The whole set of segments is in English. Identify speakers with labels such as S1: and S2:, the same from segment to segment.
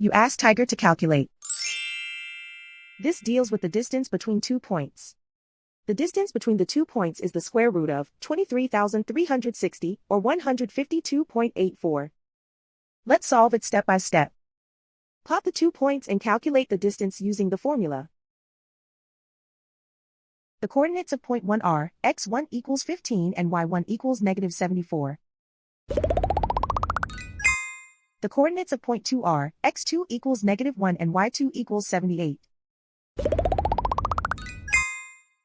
S1: You ask Tiger to calculate. This deals with the distance between 2 points. The distance between the 2 points is the square root of 23,360, or 152.84. Let's solve it step by step. Plot the 2 points and calculate the distance using the formula. The coordinates of point 1 are x1 equals 15 and y1 equals negative 74. The coordinates of point 2 are x2 equals negative 1 and y2 equals 78.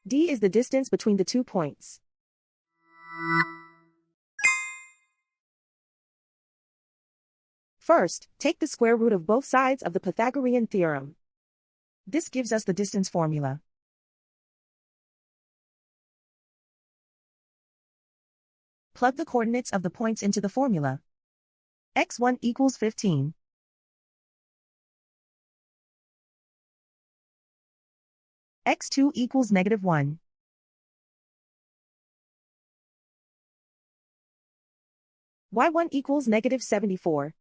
S1: D is the distance between the 2 points. First, take the square root of both sides of the Pythagorean theorem. This gives us the distance formula. Plug the coordinates of the points into the formula. x1 equals 15. x2 equals negative 1. y1 equals negative 74.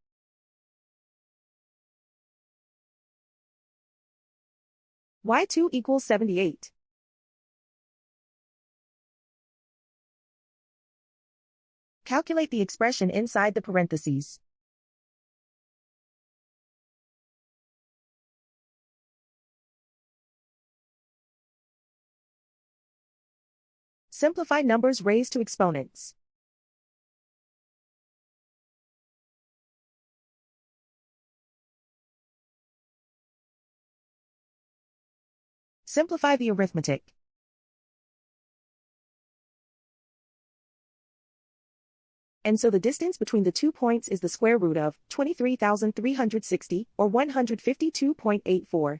S1: y2 equals 78. Calculate the expression inside the parentheses. Simplify numbers raised to exponents. Simplify the arithmetic. And so the distance between the 2 points is the square root of 23,360, or 152.84.